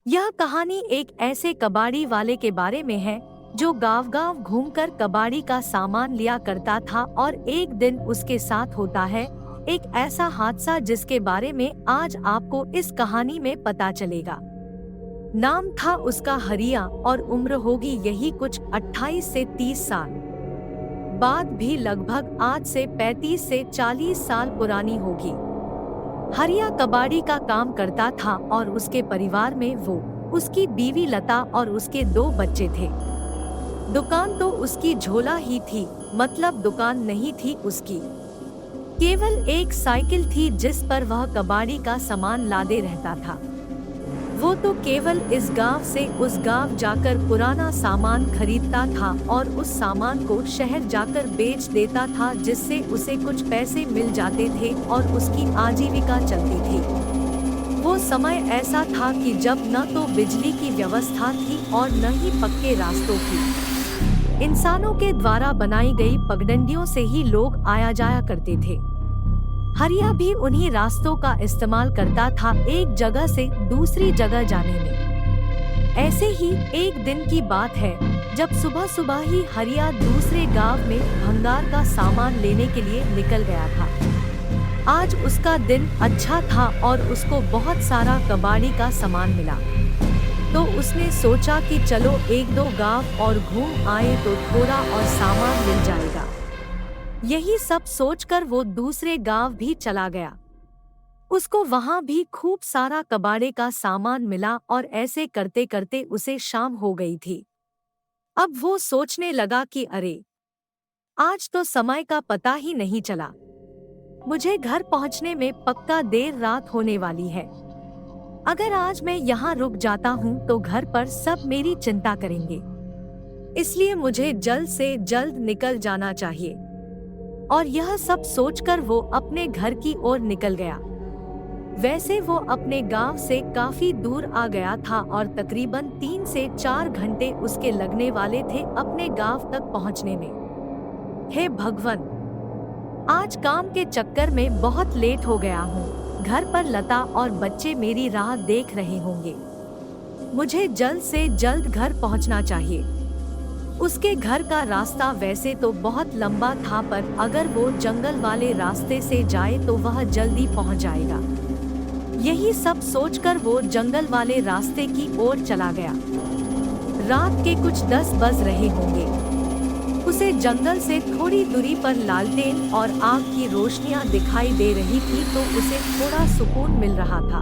यह कहानी एक ऐसे कबाड़ी वाले के बारे में है जो गांव-गांव घूमकर कबाड़ी का सामान लिया करता था और एक दिन उसके साथ होता है एक ऐसा हादसा जिसके बारे में आज आपको इस कहानी में पता चलेगा। नाम था उसका हरिया और उम्र होगी यही कुछ 28 से 30 साल। बात भी लगभग आज से 35 से 40 साल पुरानी होगी। हरिया कबाड़ी का काम करता था और उसके परिवार में वो, उसकी बीवी लता और उसके 2 बच्चे थे। दुकान तो उसकी झोला ही थी, मतलब दुकान नहीं थी उसकी। केवल एक साइकिल थी जिस पर वह कबाड़ी का सामान लादे रहता था। वो तो केवल इस गांव से उस गांव जाकर पुराना सामान खरीदता था और उस सामान को शहर जाकर बेच देता था जिससे उसे कुछ पैसे मिल जाते थे और उसकी आजीविका चलती थी। वो समय ऐसा था कि जब न तो बिजली की व्यवस्था थी और न ही पक्के रास्तों की। इंसानों के द्वारा बनाई गई पगडंडियों से ही लोग आया जाया करते थे। हरिया भी उन्हीं रास्तों का इस्तेमाल करता था एक जगह से दूसरी जगह जाने में। ऐसे ही एक दिन की बात है जब सुबह सुबह ही हरिया दूसरे गांव में भंगार का सामान लेने के लिए निकल गया था। आज उसका दिन अच्छा था और उसको बहुत सारा कबाड़ी का सामान मिला। तो उसने सोचा कि चलो 1-2 गांव और घूम आए तो थोड़ा और सामान मिल जाएगा। यही सब सोचकर वो दूसरे गांव भी चला गया। उसको वहां भी खूब सारा कबाड़े का सामान मिला और ऐसे करते करते उसे शाम हो गई थी। अब वो सोचने लगा कि अरे, आज तो समय का पता ही नहीं चला। मुझे घर पहुंचने में पक्का देर रात होने वाली है। अगर आज मैं यहाँ रुक जाता हूँ तो घर पर सब मेरी चिंता करेंगे। इसलिए मुझे जल्द से जल्द निकल जाना चाहिए। और यह सब सोचकर वो अपने घर की ओर निकल गया। वैसे वो अपने गांव से काफी दूर आ गया था और तकरीबन 3 से 4 घंटे उसके लगने वाले थे अपने गांव तक पहुंचने में। हे भगवान, आज काम के चक्कर में बहुत लेट हो गया हूँ। घर पर लता और बच्चे मेरी राह देख रहे होंगे। मुझे जल्द से जल्द घर पहुंचना चाहिए। उसके घर का रास्ता वैसे तो बहुत लंबा था, पर अगर वो जंगल वाले रास्ते से जाए तो वह जल्दी पहुंच जाएगा। यही सब सोचकर वो जंगल वाले रास्ते की ओर चला गया। रात के कुछ 10 बज रहे होंगे। उसे जंगल से थोड़ी दूरी पर लालटेन और आग की रोशनियां दिखाई दे रही थी तो उसे थोड़ा सुकून मिल रहा था।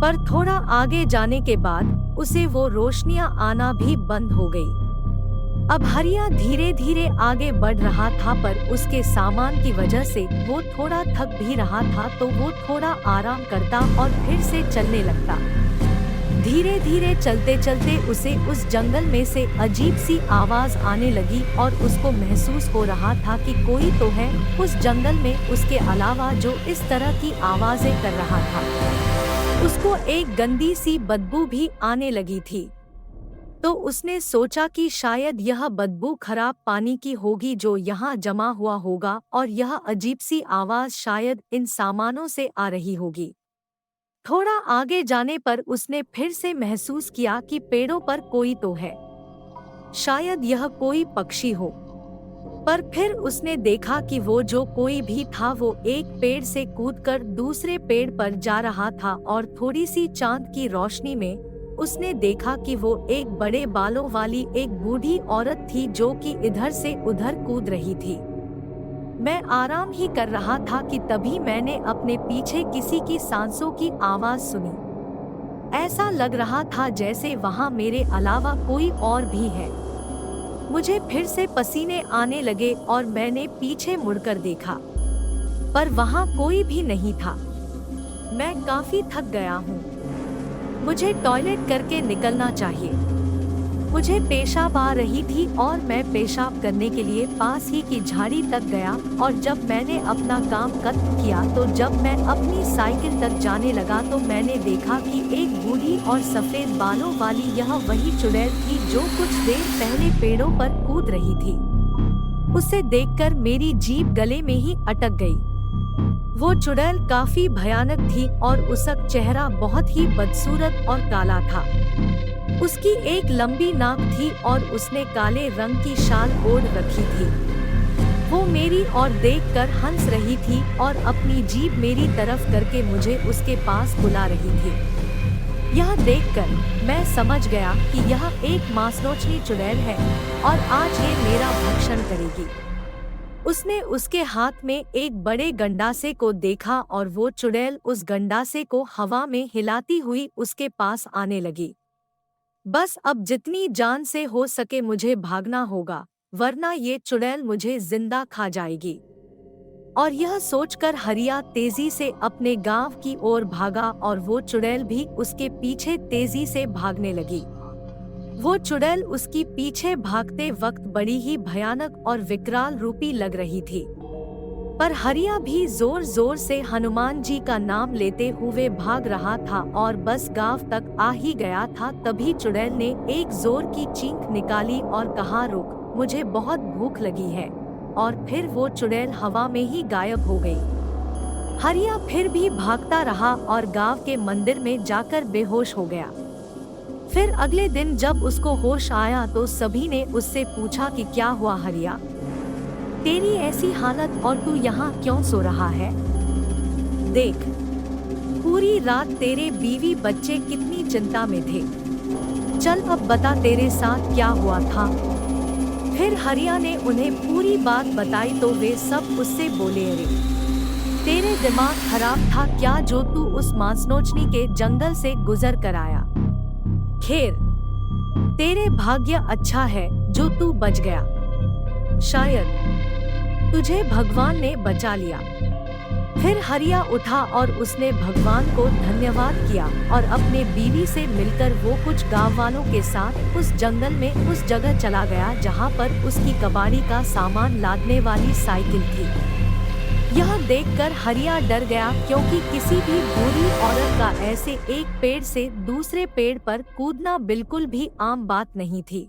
पर थोड़ा आगे जाने के बाद उसे वो रोशनियां आना भी बंद हो गई। अब हरिया धीरे धीरे आगे बढ़ रहा था, पर उसके सामान की वजह से वो थोड़ा थक भी रहा था तो वो थोड़ा आराम करता और फिर से चलने लगता। धीरे धीरे चलते चलते उसे उस जंगल में से अजीब सी आवाज आने लगी और उसको महसूस हो रहा था कि कोई तो है उस जंगल में उसके अलावा जो इस तरह की आवाजें कर रहा था। उसको एक गंदी सी बदबू भी आने लगी थी। तो उसने सोचा कि शायद यह बदबू खराब पानी की होगी जो यहाँ जमा हुआ होगा और यह अजीब सी आवाज शायद इन सामानों से आ रही होगी। थोड़ा आगे जाने पर उसने फिर से महसूस किया कि पेड़ों पर कोई तो है। शायद यह कोई पक्षी हो। पर फिर उसने देखा कि वो जो कोई भी था वो एक पेड़ से कूदकर दूसरे पेड़ पर जा रहा था और थोड़ी सी चांद की रोशनी में उसने देखा कि वो एक बड़े बालों वाली एक बूढ़ी औरत थी जो कि इधर से उधर कूद रही थी। मैं आराम ही कर रहा था कि तभी मैंने अपने पीछे किसी की सांसों की आवाज सुनी। ऐसा लग रहा था जैसे वहां मेरे अलावा कोई और भी है। मुझे फिर से पसीने आने लगे और मैंने पीछे मुड़कर देखा, पर वहां कोई भी नहीं था। मैं काफी थक गया हूँ। मुझे टॉयलेट करके निकलना चाहिए। मुझे पेशाब आ रही थी और मैं पेशाब करने के लिए पास ही की झाड़ी तक गया और जब मैंने अपना काम खत्म किया तो जब मैं अपनी साइकिल तक जाने लगा तो मैंने देखा कि एक बूढ़ी और सफेद बालों वाली यह वही चुड़ैल थी जो कुछ देर पहले पेड़ों पर कूद रही थी। उसे देखकर मेरी जीभ गले में ही अटक गई। वो चुड़ैल काफी भयानक थी और उसका चेहरा बहुत ही बदसूरत और काला था। उसकी एक लंबी नाक थी और उसने काले रंग की शाल ओढ़ रखी थी। वो मेरी ओर देखकर हंस रही थी और अपनी जीभ मेरी तरफ करके मुझे उसके पास बुला रही थी। यह देखकर मैं समझ गया कि यह एक मांसनोचनी चुड़ैल है और आज ये मेरा भक्षण करेगी। उसने उसके हाथ में एक बड़े गंडासे को देखा और वो चुड़ैल उस गंडासे को हवा में हिलाती हुई उसके पास आने लगी। बस अब जितनी जान से हो सके मुझे भागना होगा, वरना ये चुड़ैल मुझे जिंदा खा जाएगी। और यह सोचकर हरिया तेजी से अपने गांव की ओर भागा और वो चुड़ैल भी उसके पीछे तेजी से भागने लगी। वो चुड़ैल उसकी पीछे भागते वक्त बड़ी ही भयानक और विकराल रूपी लग रही थी। पर हरिया भी जोर जोर से हनुमान जी का नाम लेते हुए भाग रहा था और बस गांव तक आ ही गया था, तभी चुड़ैल ने एक जोर की चीख निकाली और कहा, रुक, मुझे बहुत भूख लगी है। और फिर वो चुड़ैल हवा में ही गायब हो गई। हरिया फिर भी भागता रहा और गांव के मंदिर में जाकर बेहोश हो गया। फिर अगले दिन जब उसको होश आया तो सभी ने उससे पूछा कि क्या हुआ हरिया, तेरी ऐसी हालत और तू यहाँ क्यों सो रहा है? देख, पूरी रात तेरे बीवी बच्चे कितनी चिंता में थे। चल अब बता तेरे साथ क्या हुआ था। फिर हरिया ने उन्हें पूरी बात बताई तो वे सब उससे बोले, अरे तेरे दिमाग खराब था क्या जो तू उस मांसनोचनी के जंगल से गुजर कर आया। खैर, तेरे भाग्य अच्छा है जो तू बच गया। शायद तुझे भगवान ने बचा लिया। फिर हरिया उठा और उसने भगवान को धन्यवाद किया और अपने बीवी से मिलकर वो कुछ गांव वालों के साथ उस जंगल में उस जगह चला गया जहां पर उसकी कबाड़ी का सामान लादने वाली साइकिल थी। यह देखकर हरिया डर गया, क्योंकि किसी भी बूढ़ी औरत का ऐसे एक पेड़ से दूसरे पेड़ पर कूदना बिल्कुल भी आम बात नहीं थी।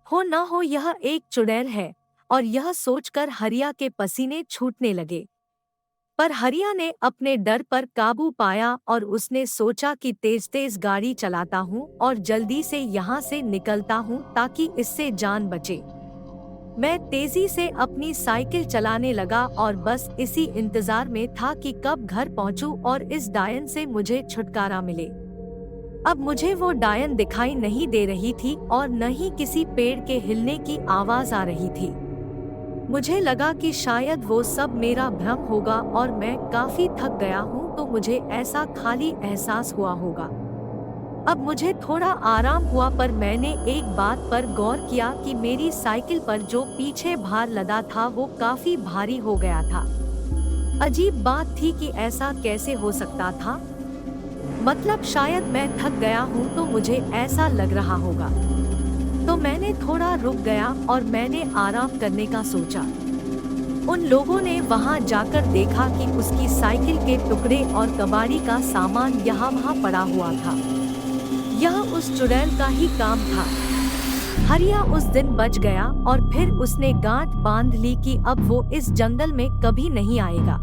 हो न हो यह एक चुड़ैल है, और यह सोचकर हरिया के पसीने छूटने लगे। पर हरिया ने अपने डर पर काबू पाया और उसने सोचा कि तेज तेज गाड़ी चलाता हूँ और जल्दी से यहाँ से निकलता हूँ ताकि इससे जान बचे। मैं तेजी से अपनी साइकिल चलाने लगा और बस इसी इंतजार में था कि कब घर पहुंचूं और इस डायन से मुझे छुटकारा मिले। अब मुझे वो डायन दिखाई नहीं दे रही थी और न ही किसी पेड़ के हिलने की आवाज आ रही थी। मुझे लगा कि शायद वो सब मेरा भ्रम होगा और मैं काफी थक गया हूँ, तो मुझे ऐसा खाली एहसास हुआ होगा। अब मुझे थोड़ा आराम हुआ, पर मैंने एक बात पर गौर किया कि मेरी साइकिल पर जो पीछे भार लदा था वो काफी भारी हो गया था। अजीब बात थी कि ऐसा कैसे हो सकता था। मतलब शायद मैं थक गया हूँ तो मुझे ऐसा लग रहा होगा। तो मैंने थोड़ा रुक गया और मैंने आराम करने का सोचा। उन लोगों ने वहां जाकर देखा कि उसकी साइकिल के टुकड़े और कबाड़ी का सामान यहाँ वहाँ पड़ा हुआ था। यह उस चुड़ैल का ही काम था। हरिया उस दिन बच गया और फिर उसने गांठ बांध ली कि अब वो इस जंगल में कभी नहीं आएगा।